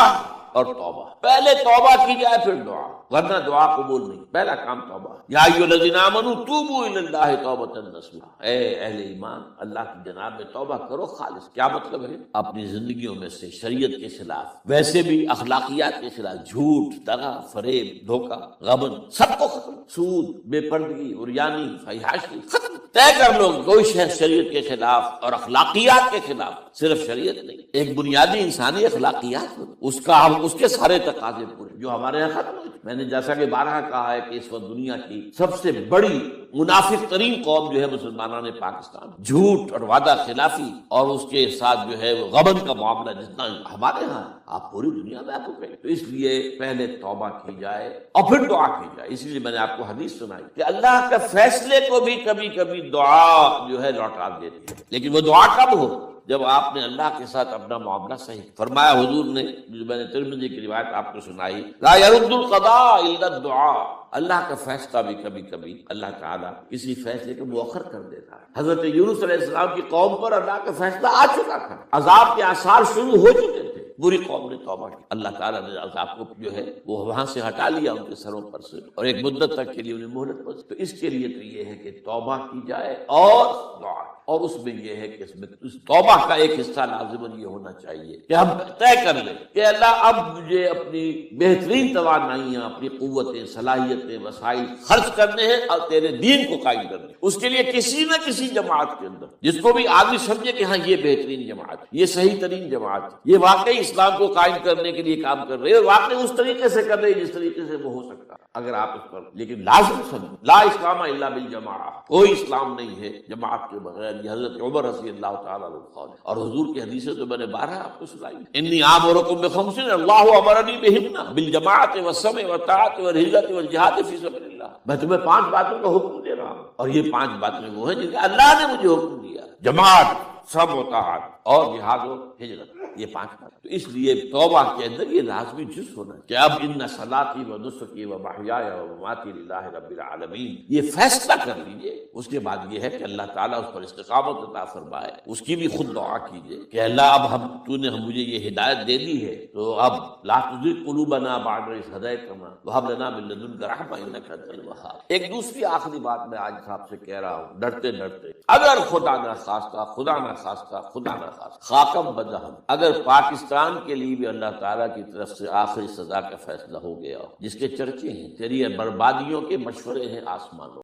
اور توبہ. پہلے توبہ کی جائے پھر دعا، ورنہ دعا قبول نہیں. پہلا کام توبہ. یا ایھا الذین آمنوا توبوا الی اللہ توبۃ نصوحا، اے اہل ایمان اللہ کی جناب میں توبہ کرو خالص. کیا مطلب ہے؟ اپنی زندگیوں میں سے شریعت کے خلاف، ویسے بھی اخلاقیات کے خلاف، جھوٹ، دغا، فریب، دھوکہ، غبن، سب کو ختم. سود، بے پردگی، عریانی، فحاشی، ختم. طے کر لو کوئی شخص شریعت کے خلاف اور اخلاقیات کے خلاف، صرف شریعت نہیں، ایک بنیادی انسانی اخلاقیات، اس کے سارے تقاضے پورے جو ہمارے یہاں ختم ہوئے. میں نے جیسا کہ بارہا کہا ہے کہ اس وقت دنیا کی سب سے بڑی منافق ترین قوم جو ہے مسلمانان پاکستان، جھوٹ اور وعدہ خلافی اور اس کے ساتھ جو ہے غبن کا معاملہ جتنا ہمارے ہاں، آپ پوری دنیا میں آپ کو کہیں. تو اس لیے پہلے توبہ کی جائے اور پھر دعا کی جائے. اس لیے میں نے آپ کو حدیث سنائی کہ اللہ کے فیصلے کو بھی کبھی کبھی دعا جو ہے لوٹا دیتی ہے. لیکن وہ دعا کب ہو؟ جب آپ نے اللہ کے ساتھ اپنا معاملہ صحیح فرمایا. حضور نے جو میں نے ترمذی کی روایت آپ کو سنائی، لا يرد القضاء الا الدعاء، اللہ کا فیصلہ بھی کبھی کبھی اللہ تعالیٰ کسی فیصلے کو مؤخر کر دیتا ہے. حضرت یونس علیہ السلام کی قوم پر اللہ کا فیصلہ آ چکا تھا، عذاب کے آثار شروع ہو چکے تھے، پوری قوم نے توبہ کی. اللہ تعالیٰ نے عذاب کو جو ہے وہ وہاں سے ہٹا لیا ان کے سروں پر سے، اور ایک مدت تک کے لیے انہیں مہلت بخشی. تو اس کے لیے تو یہ ہے کہ توبہ کی جائے اور دعا. اور اس میں یہ ہے کہ اس میں اس توبہ کا ایک حصہ لازماً یہ ہونا چاہیے کہ ہم طے کر لیں کہ اللہ اب مجھے اپنی بہترین توانائیاں، اپنی قوتیں، صلاحیتیں، وسائل خرچ کرنے ہیں اور تیرے دین کو قائم کرنے۔ اس کے لیے کسی نہ کسی جماعت کے اندر جس کو بھی آدمی سمجھے کہ ہاں یہ بہترین جماعت، یہ صحیح ترین جماعت، یہ واقعی اسلام کو قائم کرنے کے لیے کام کر رہے ہیں اور واقعی اس طریقے سے کر رہے ہیں جس طریقے سے وہ ہو سکتا ہے، اگر آپ اس پر، لیکن لازم سمجھ لا اسلام الا بالجماعہ، کوئی اسلام نہیں ہے جماعت کے بغیر۔ یہ حضرت عمر رضی اللہ تعالیٰ عنہ قول ہے، اور حضور کی حدیثیں تو میں نے 12 آپ کو سنائی۔ انی آمرکم بخمس اللہ امرنی بہن بالجماعت والسمع والطاعت والہجرۃ والجہاد فی سبیل اللہ، میں تمہیں 5 باتوں کا حکم دے رہا ہوں، اور یہ 5 باتیں وہ ہیں جن کا اللہ نے مجھے حکم دیا، جماعت، سمع و طاعت اور جہاد و ہجرت، یہ 5 بات۔ تو اس لیے توبہ کے اندر یہ لازمی جز ہونا کہ اب ان صلاتی و نسکی و محیای و مماتی للہ رب العالمین، یہ فیصلہ کر لیجئے۔ اس کے بعد یہ ہے کہ اللہ تعالیٰ اس پر استقامت عطا فرمائے، اس کی بھی خود دعا کیجئے کہ اللہ اب تو نے مجھے یہ ہدایت دے دی ہے، تو اب لا تزغ قلوبنا بعد اذ ہدیتنا وہب لنا من لدنک رحمۃ انک انت الوہاب۔ ایک دوسری آخری بات میں آج صاحب سے کہہ رہا ہوں، ڈرتے ڈرتے، اگر خدا نہ خواستہ خاکم بدہم، اگر پاکستان کے لیے بھی اللہ تعالیٰ کی طرف سے آخری سزا کا فیصلہ ہو گیا، جس کے چرچے ہیں، تیری بربادیوں کے مشورے ہیں آسمانوں